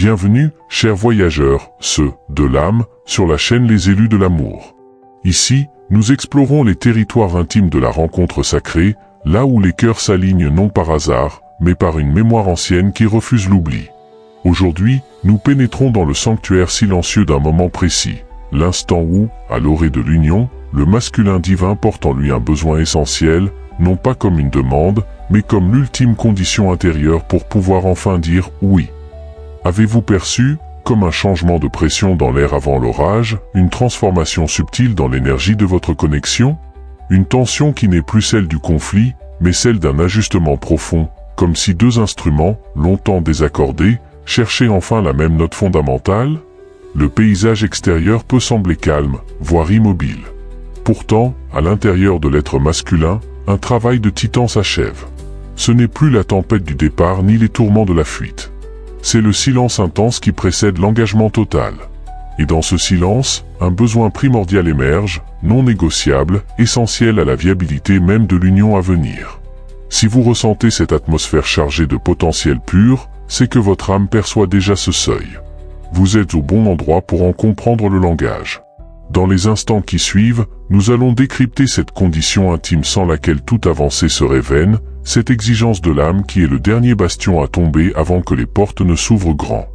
Bienvenue, chers voyageurs, ceux de l'âme, sur la chaîne Les Élus de l'amour. Ici, nous explorons les territoires intimes de la rencontre sacrée, là où les cœurs s'alignent non par hasard, mais par une mémoire ancienne qui refuse l'oubli. Aujourd'hui, nous pénétrons dans le sanctuaire silencieux d'un moment précis, l'instant où, à l'orée de l'union, le masculin divin porte en lui un besoin essentiel, non pas comme une demande, mais comme l'ultime condition intérieure pour pouvoir enfin dire « oui ». Avez-vous perçu, comme un changement de pression dans l'air avant l'orage, une transformation subtile dans l'énergie de votre connexion? Une tension qui n'est plus celle du conflit, mais celle d'un ajustement profond, comme si deux instruments, longtemps désaccordés, cherchaient enfin la même note fondamentale? Le paysage extérieur peut sembler calme, voire immobile. Pourtant, à l'intérieur de l'être masculin, un travail de titan s'achève. Ce n'est plus la tempête du départ ni les tourments de la fuite. C'est le silence intense qui précède l'engagement total. Et dans ce silence, un besoin primordial émerge, non négociable, essentiel à la viabilité même de l'union à venir. Si vous ressentez cette atmosphère chargée de potentiel pur, c'est que votre âme perçoit déjà ce seuil. Vous êtes au bon endroit pour en comprendre le langage. Dans les instants qui suivent, nous allons décrypter cette condition intime sans laquelle toute avancée serait vaine, cette exigence de l'âme qui est le dernier bastion à tomber avant que les portes ne s'ouvrent grand.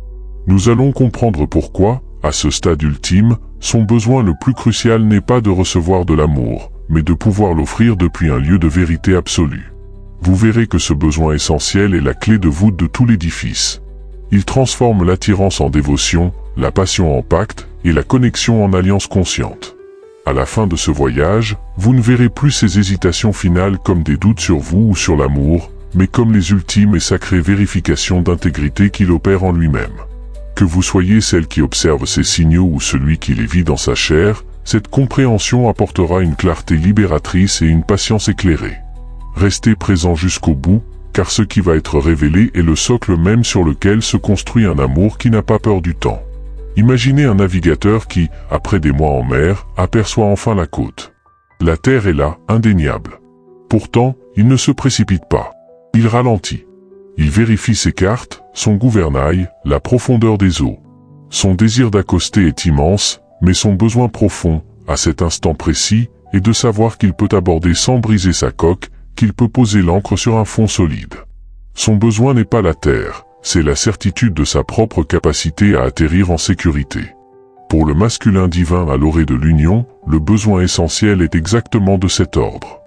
Nous allons comprendre pourquoi, à ce stade ultime, son besoin le plus crucial n'est pas de recevoir de l'amour, mais de pouvoir l'offrir depuis un lieu de vérité absolue. Vous verrez que ce besoin essentiel est la clé de voûte de tout l'édifice. Il transforme l'attirance en dévotion, la passion en pacte, et la connexion en alliance consciente. À la fin de ce voyage, vous ne verrez plus ces hésitations finales comme des doutes sur vous ou sur l'amour, mais comme les ultimes et sacrées vérifications d'intégrité qu'il opère en lui-même. Que vous soyez celle qui observe ces signaux ou celui qui les vit dans sa chair, cette compréhension apportera une clarté libératrice et une patience éclairée. Restez présent jusqu'au bout, car ce qui va être révélé est le socle même sur lequel se construit un amour qui n'a pas peur du temps. Imaginez un navigateur qui, après des mois en mer, aperçoit enfin la côte. La terre est là, indéniable. Pourtant, il ne se précipite pas. Il ralentit. Il vérifie ses cartes, son gouvernail, la profondeur des eaux. Son désir d'accoster est immense, mais son besoin profond, à cet instant précis, est de savoir qu'il peut aborder sans briser sa coque, qu'il peut poser l'ancre sur un fond solide. Son besoin n'est pas la terre. C'est la certitude de sa propre capacité à atterrir en sécurité. Pour le masculin divin à l'orée de l'union, le besoin essentiel est exactement de cet ordre.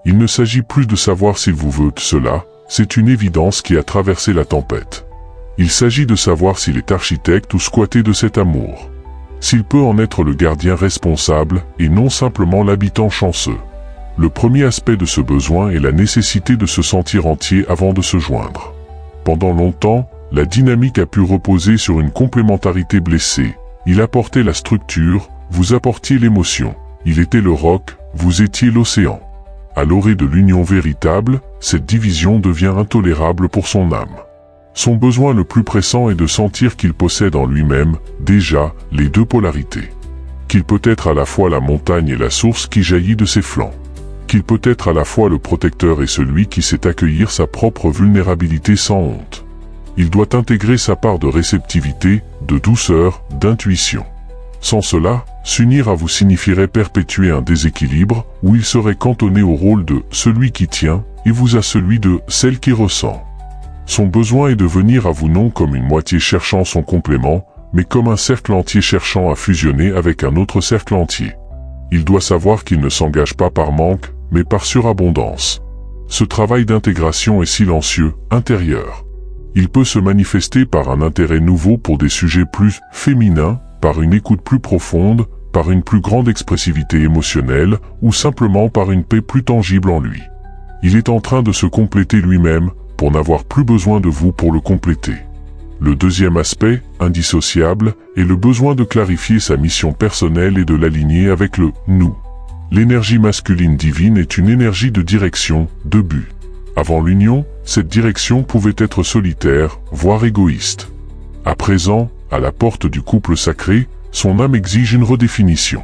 Il ne s'agit plus de savoir s'il vous veut cela, c'est une évidence qui a traversé la tempête. Il s'agit de savoir s'il est architecte ou squatté de cet amour. S'il peut en être le gardien responsable et non simplement l'habitant chanceux. Le premier aspect de ce besoin est la nécessité de se sentir entier avant de se joindre. Pendant longtemps, la dynamique a pu reposer sur une complémentarité blessée. Il apportait la structure, vous apportiez l'émotion. Il était le roc, vous étiez l'océan. À l'orée de l'union véritable, cette division devient intolérable pour son âme. Son besoin le plus pressant est de sentir qu'il possède en lui-même, déjà, les deux polarités. Qu'il peut être à la fois la montagne et la source qui jaillit de ses flancs. Qu'il peut être à la fois le protecteur et celui qui sait accueillir sa propre vulnérabilité sans honte. Il doit intégrer sa part de réceptivité, de douceur, d'intuition. Sans cela, s'unir à vous signifierait perpétuer un déséquilibre où il serait cantonné au rôle de celui qui tient et vous à celui de celle qui ressent. Son besoin est de venir à vous non comme une moitié cherchant son complément, mais comme un cercle entier cherchant à fusionner avec un autre cercle entier. Il doit savoir qu'il ne s'engage pas par manque, mais par surabondance. Ce travail d'intégration est silencieux, intérieur. Il peut se manifester par un intérêt nouveau pour des sujets plus féminins, par une écoute plus profonde, par une plus grande expressivité émotionnelle, ou simplement par une paix plus tangible en lui. Il est en train de se compléter lui-même, pour n'avoir plus besoin de vous pour le compléter. Le deuxième aspect, indissociable, est le besoin de clarifier sa mission personnelle et de l'aligner avec le « nous ». L'énergie masculine divine est une énergie de direction, de but. Avant l'union, cette direction pouvait être solitaire, voire égoïste. À présent, à la porte du couple sacré, son âme exige une redéfinition.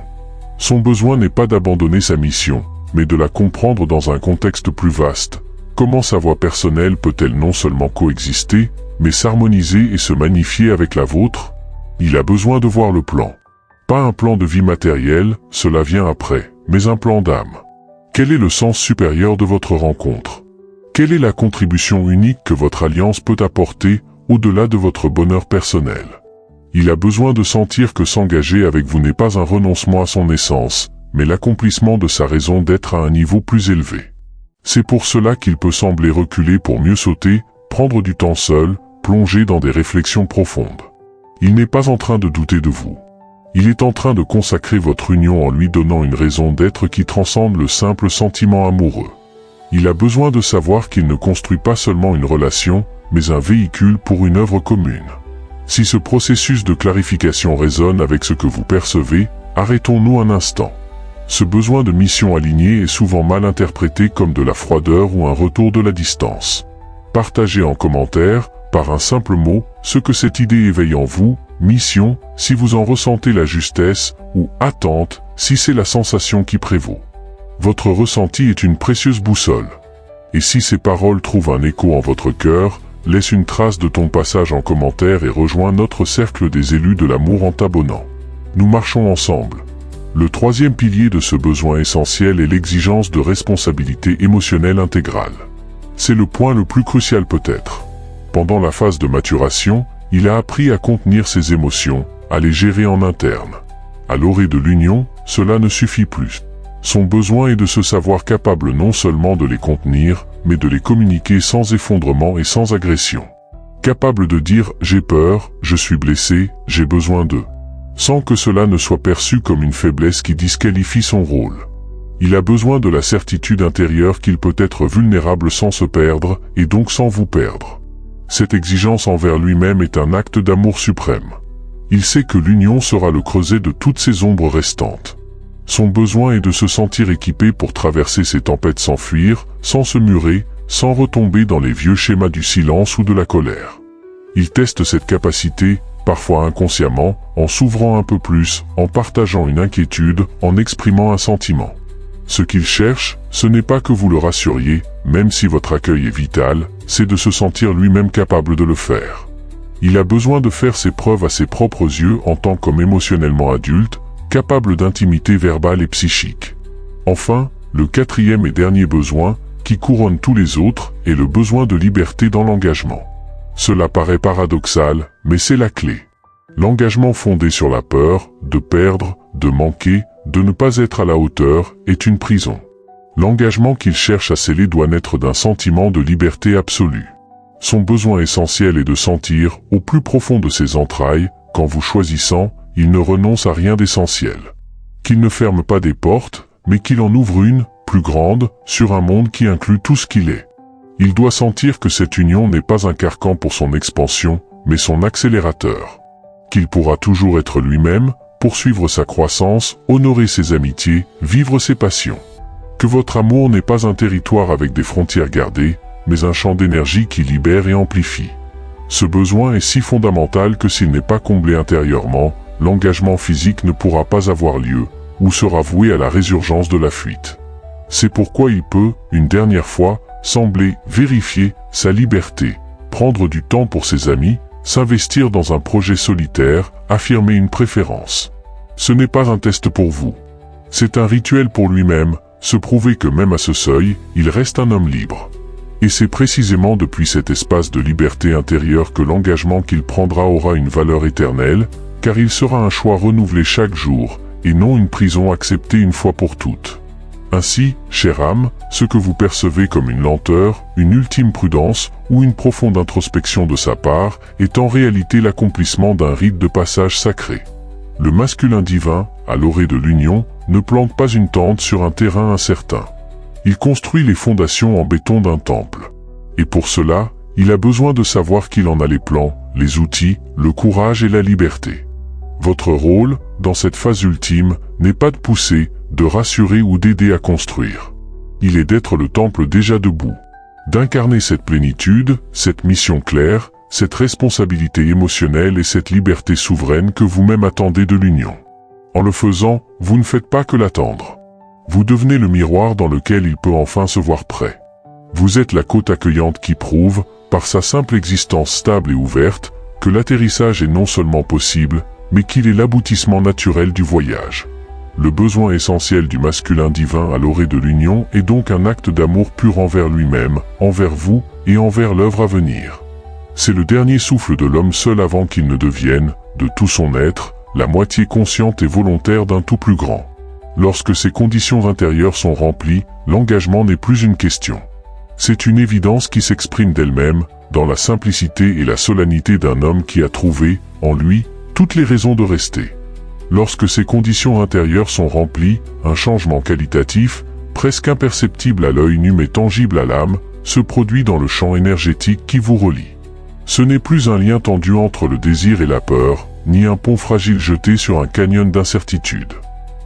Son besoin n'est pas d'abandonner sa mission, mais de la comprendre dans un contexte plus vaste. Comment sa voie personnelle peut-elle non seulement coexister, mais s'harmoniser et se magnifier avec la vôtre? Il a besoin de voir le plan. Pas un plan de vie matérielle, cela vient après, mais un plan d'âme. Quel est le sens supérieur de votre rencontre? Quelle est la contribution unique que votre alliance peut apporter au-delà de votre bonheur personnel? Il a besoin de sentir que s'engager avec vous n'est pas un renoncement à son essence, mais l'accomplissement de sa raison d'être à un niveau plus élevé. C'est pour cela qu'il peut sembler reculer pour mieux sauter, prendre du temps seul, plonger dans des réflexions profondes. Il n'est pas en train de douter de vous. Il est en train de consacrer votre union en lui donnant une raison d'être qui transcende le simple sentiment amoureux. Il a besoin de savoir qu'il ne construit pas seulement une relation, mais un véhicule pour une œuvre commune. Si ce processus de clarification résonne avec ce que vous percevez, arrêtons-nous un instant. Ce besoin de mission alignée est souvent mal interprété comme de la froideur ou un retour de la distance. Partagez en commentaire, par un simple mot, ce que cette idée éveille en vous, mission, si vous en ressentez la justesse, ou attente, si c'est la sensation qui prévaut. Votre ressenti est une précieuse boussole. Et si ces paroles trouvent un écho en votre cœur, laisse une trace de ton passage en commentaire et rejoins notre cercle des élus de l'amour en t'abonnant. Nous marchons ensemble. Le troisième pilier de ce besoin essentiel est l'exigence de responsabilité émotionnelle intégrale. C'est le point le plus crucial peut-être. Pendant la phase de maturation, il a appris à contenir ses émotions, à les gérer en interne. À l'orée de l'union, cela ne suffit plus. Son besoin est de se savoir capable non seulement de les contenir, mais de les communiquer sans effondrement et sans agression. Capable de dire « j'ai peur, je suis blessé, j'ai besoin d'eux », sans que cela ne soit perçu comme une faiblesse qui disqualifie son rôle. Il a besoin de la certitude intérieure qu'il peut être vulnérable sans se perdre, et donc sans vous perdre. Cette exigence envers lui-même est un acte d'amour suprême. Il sait que l'union sera le creuset de toutes ses ombres restantes. Son besoin est de se sentir équipé pour traverser ces tempêtes sans fuir, sans se murer, sans retomber dans les vieux schémas du silence ou de la colère. Il teste cette capacité, parfois inconsciemment, en s'ouvrant un peu plus, en partageant une inquiétude, en exprimant un sentiment. Ce qu'il cherche, ce n'est pas que vous le rassuriez, même si votre accueil est vital, c'est de se sentir lui-même capable de le faire. Il a besoin de faire ses preuves à ses propres yeux en tant qu'homme émotionnellement adulte, capable d'intimité verbale et psychique. Enfin, le quatrième et dernier besoin, qui couronne tous les autres, est le besoin de liberté dans l'engagement. Cela paraît paradoxal, mais c'est la clé. L'engagement fondé sur la peur, de perdre, de manquer, de ne pas être à la hauteur, est une prison. L'engagement qu'il cherche à sceller doit naître d'un sentiment de liberté absolue. Son besoin essentiel est de sentir, au plus profond de ses entrailles, qu'en vous choisissant, il ne renonce à rien d'essentiel. Qu'il ne ferme pas des portes, mais qu'il en ouvre une, plus grande, sur un monde qui inclut tout ce qu'il est. Il doit sentir que cette union n'est pas un carcan pour son expansion, mais son accélérateur. Qu'il pourra toujours être lui-même, poursuivre sa croissance, honorer ses amitiés, vivre ses passions. Que votre amour n'est pas un territoire avec des frontières gardées, mais un champ d'énergie qui libère et amplifie. Ce besoin est si fondamental que s'il n'est pas comblé intérieurement, l'engagement physique ne pourra pas avoir lieu, ou sera voué à la résurgence de la fuite. C'est pourquoi il peut, une dernière fois, sembler vérifier sa liberté, prendre du temps pour ses amis, s'investir dans un projet solitaire, affirmer une préférence. Ce n'est pas un test pour vous. C'est un rituel pour lui-même, se prouver que même à ce seuil, il reste un homme libre. Et c'est précisément depuis cet espace de liberté intérieure que l'engagement qu'il prendra aura une valeur éternelle, car il sera un choix renouvelé chaque jour, et non une prison acceptée une fois pour toutes. Ainsi, chère âme, ce que vous percevez comme une lenteur, une ultime prudence ou une profonde introspection de sa part est en réalité l'accomplissement d'un rite de passage sacré. Le masculin divin, à l'orée de l'union, ne plante pas une tente sur un terrain incertain. Il construit les fondations en béton d'un temple. Et pour cela, il a besoin de savoir qu'il en a les plans, les outils, le courage et la liberté. Votre rôle, dans cette phase ultime, n'est pas de pousser, de rassurer ou d'aider à construire. Il est d'être le temple déjà debout. D'incarner cette plénitude, cette mission claire, cette responsabilité émotionnelle et cette liberté souveraine que vous-même attendez de l'union. En le faisant, vous ne faites pas que l'attendre. Vous devenez le miroir dans lequel il peut enfin se voir prêt. Vous êtes la côte accueillante qui prouve, par sa simple existence stable et ouverte, que l'atterrissage est non seulement possible, mais qu'il est l'aboutissement naturel du voyage. Le besoin essentiel du masculin divin à l'orée de l'union est donc un acte d'amour pur envers lui-même, envers vous et envers l'œuvre à venir. C'est le dernier souffle de l'homme seul avant qu'il ne devienne, de tout son être, la moitié consciente et volontaire d'un tout plus grand. Lorsque ces conditions intérieures sont remplies, l'engagement n'est plus une question. C'est une évidence qui s'exprime d'elle-même, dans la simplicité et la solennité d'un homme qui a trouvé, en lui, toutes les raisons de rester. Lorsque ces conditions intérieures sont remplies, un changement qualitatif, presque imperceptible à l'œil nu mais tangible à l'âme, se produit dans le champ énergétique qui vous relie. Ce n'est plus un lien tendu entre le désir et la peur, ni un pont fragile jeté sur un canyon d'incertitude.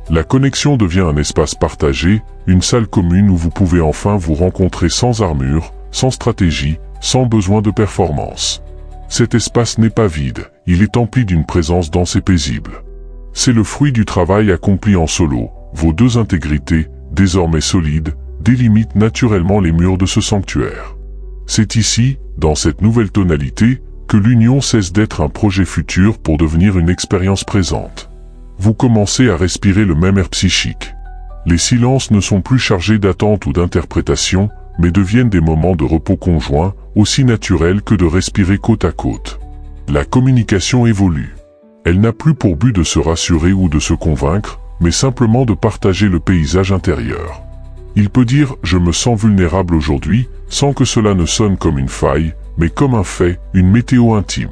La connexion devient un espace partagé, une salle commune où vous pouvez enfin vous rencontrer sans armure, sans stratégie, sans besoin de performance. Cet espace n'est pas vide, il est empli d'une présence dense et paisible. C'est le fruit du travail accompli en solo, vos deux intégrités, désormais solides, délimitent naturellement les murs de ce sanctuaire. C'est ici, dans cette nouvelle tonalité, que l'union cesse d'être un projet futur pour devenir une expérience présente. Vous commencez à respirer le même air psychique. Les silences ne sont plus chargés d'attente ou d'interprétation, mais deviennent des moments de repos conjoint, aussi naturels que de respirer côte à côte. La communication évolue. Elle n'a plus pour but de se rassurer ou de se convaincre, mais simplement de partager le paysage intérieur. Il peut dire « je me sens vulnérable aujourd'hui » sans que cela ne sonne comme une faille, mais comme un fait, une météo intime.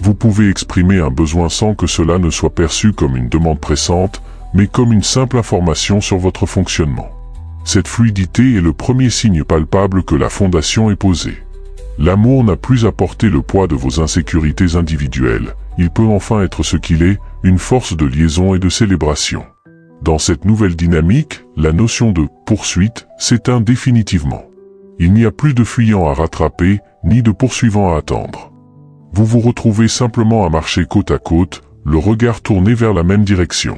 Vous pouvez exprimer un besoin sans que cela ne soit perçu comme une demande pressante, mais comme une simple information sur votre fonctionnement. Cette fluidité est le premier signe palpable que la fondation est posée. L'amour n'a plus à porter le poids de vos insécurités individuelles, il peut enfin être ce qu'il est, une force de liaison et de célébration. Dans cette nouvelle dynamique, la notion de « poursuite » s'éteint définitivement. Il n'y a plus de fuyant à rattraper, ni de poursuivant à attendre. Vous vous retrouvez simplement à marcher côte à côte, le regard tourné vers la même direction.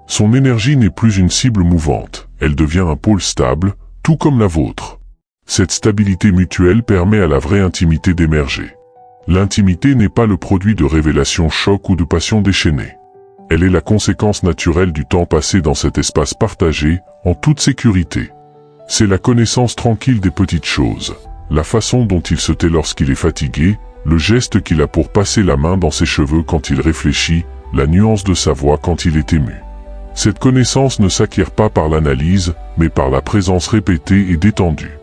Son énergie n'est plus une cible mouvante, elle devient un pôle stable, tout comme la vôtre. Cette stabilité mutuelle permet à la vraie intimité d'émerger. L'intimité n'est pas le produit de révélations chocs ou de passions déchaînées. Elle est la conséquence naturelle du temps passé dans cet espace partagé, en toute sécurité. C'est la connaissance tranquille des petites choses, la façon dont il se tait lorsqu'il est fatigué, le geste qu'il a pour passer la main dans ses cheveux quand il réfléchit, la nuance de sa voix quand il est ému. Cette connaissance ne s'acquiert pas par l'analyse, mais par la présence répétée et détendue.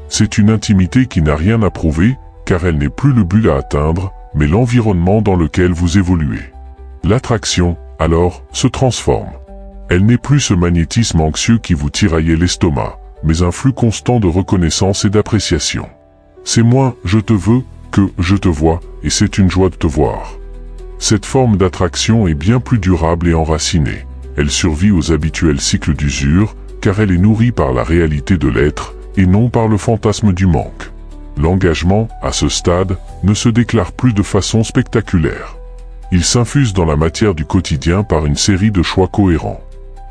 C'est une intimité qui n'a rien à prouver, car elle n'est plus le but à atteindre, mais l'environnement dans lequel vous évoluez. L'attraction, alors, se transforme. Elle n'est plus ce magnétisme anxieux qui vous tiraillait l'estomac, mais un flux constant de reconnaissance et d'appréciation. C'est moins « je te veux » que « je te vois » et c'est une joie de te voir. Cette forme d'attraction est bien plus durable et enracinée. Elle survit aux habituels cycles d'usure, car elle est nourrie par la réalité de l'être, et non par le fantasme du manque. L'engagement, à ce stade, ne se déclare plus de façon spectaculaire. Il s'infuse dans la matière du quotidien par une série de choix cohérents.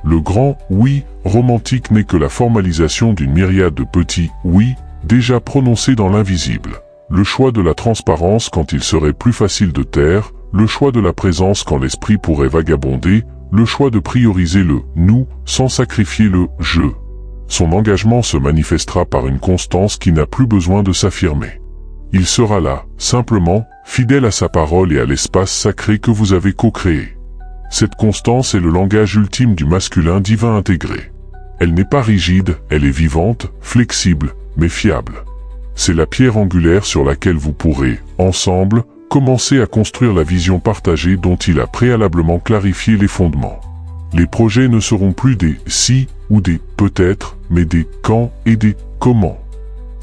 Le grand « oui » romantique n'est que la formalisation d'une myriade de petits « oui » déjà prononcés dans l'invisible. Le choix de la transparence quand il serait plus facile de taire, le choix de la présence quand l'esprit pourrait vagabonder, le choix de prioriser le « nous » sans sacrifier le « je ». Son engagement se manifestera par une constance qui n'a plus besoin de s'affirmer. Il sera là, simplement, fidèle à sa parole et à l'espace sacré que vous avez co-créé. Cette constance est le langage ultime du masculin divin intégré. Elle n'est pas rigide, elle est vivante, flexible, mais fiable. C'est la pierre angulaire sur laquelle vous pourrez, ensemble, commencer à construire la vision partagée dont il a préalablement clarifié les fondements. Les projets ne seront plus des « si » ou des « peut-être », mais des « quand » et des « comment ».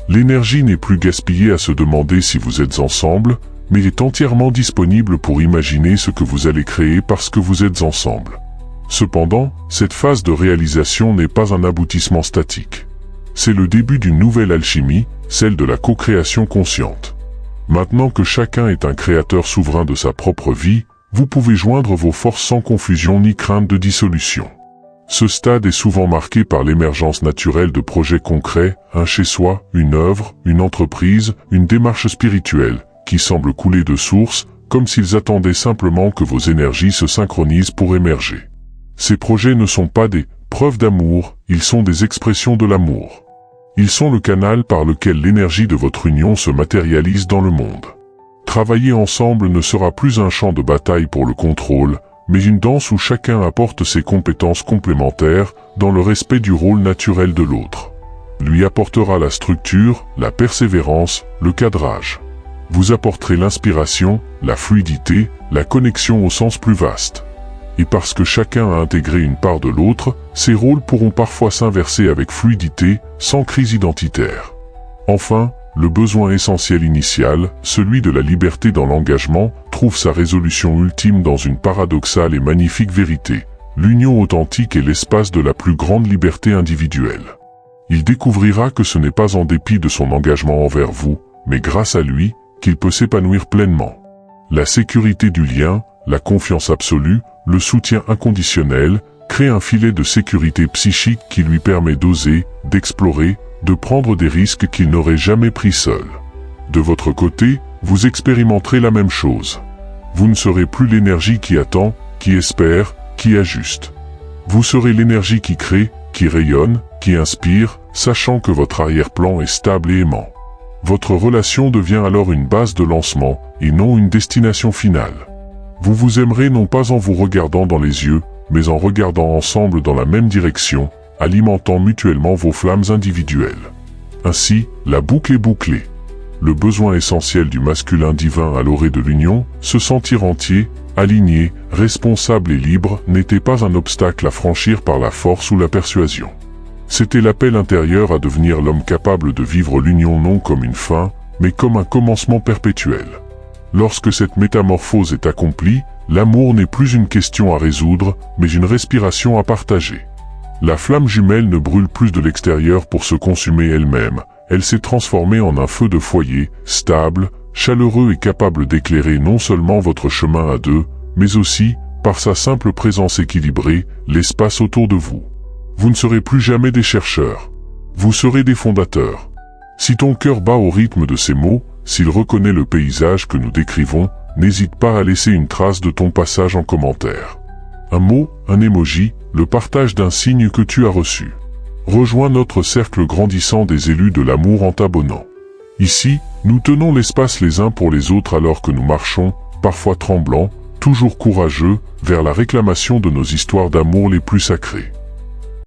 L'énergie n'est plus gaspillée à se demander si vous êtes ensemble, mais est entièrement disponible pour imaginer ce que vous allez créer parce que vous êtes ensemble. Cependant, cette phase de réalisation n'est pas un aboutissement statique. C'est le début d'une nouvelle alchimie, celle de la co-création consciente. Maintenant que chacun est un créateur souverain de sa propre vie, vous pouvez joindre vos forces sans confusion ni crainte de dissolution. Ce stade est souvent marqué par l'émergence naturelle de projets concrets, un chez-soi, une œuvre, une entreprise, une démarche spirituelle, qui semblent couler de source, comme s'ils attendaient simplement que vos énergies se synchronisent pour émerger. Ces projets ne sont pas des preuves d'amour, ils sont des expressions de l'amour. Ils sont le canal par lequel l'énergie de votre union se matérialise dans le monde. Travailler ensemble ne sera plus un champ de bataille pour le contrôle, mais une danse où chacun apporte ses compétences complémentaires dans le respect du rôle naturel de l'autre. Lui apportera la structure, la persévérance, le cadrage. Vous apporterez l'inspiration, la fluidité, la connexion au sens plus vaste. Et parce que chacun a intégré une part de l'autre, ces rôles pourront parfois s'inverser avec fluidité, sans crise identitaire. Enfin, le besoin essentiel initial, celui de la liberté dans l'engagement, trouve sa résolution ultime dans une paradoxale et magnifique vérité. L'union authentique est l'espace de la plus grande liberté individuelle. Il découvrira que ce n'est pas en dépit de son engagement envers vous, mais grâce à lui, qu'il peut s'épanouir pleinement. La sécurité du lien, la confiance absolue, le soutien inconditionnel, créent un filet de sécurité psychique qui lui permet d'oser, d'explorer, de prendre des risques qu'il n'aurait jamais pris seul. De votre côté, vous expérimenterez la même chose. Vous ne serez plus l'énergie qui attend, qui espère, qui ajuste. Vous serez l'énergie qui crée, qui rayonne, qui inspire, sachant que votre arrière-plan est stable et aimant. Votre relation devient alors une base de lancement, et non une destination finale. Vous vous aimerez non pas en vous regardant dans les yeux, mais en regardant ensemble dans la même direction, alimentant mutuellement vos flammes individuelles. Ainsi, la boucle est bouclée. Le besoin essentiel du masculin divin à l'orée de l'union, se sentir entier, aligné, responsable et libre, n'était pas un obstacle à franchir par la force ou la persuasion. C'était l'appel intérieur à devenir l'homme capable de vivre l'union non comme une fin, mais comme un commencement perpétuel. Lorsque cette métamorphose est accomplie, l'amour n'est plus une question à résoudre, mais une respiration à partager. La flamme jumelle ne brûle plus de l'extérieur pour se consumer elle-même, elle s'est transformée en un feu de foyer, stable, chaleureux et capable d'éclairer non seulement votre chemin à deux, mais aussi, par sa simple présence équilibrée, l'espace autour de vous. Vous ne serez plus jamais des chercheurs. Vous serez des fondateurs. Si ton cœur bat au rythme de ces mots, s'il reconnaît le paysage que nous décrivons, n'hésite pas à laisser une trace de ton passage en commentaire. Un mot, un emoji, le partage d'un signe que tu as reçu. Rejoins notre cercle grandissant des élus de l'amour en t'abonnant. Ici, nous tenons l'espace les uns pour les autres alors que nous marchons, parfois tremblants, toujours courageux, vers la réclamation de nos histoires d'amour les plus sacrées.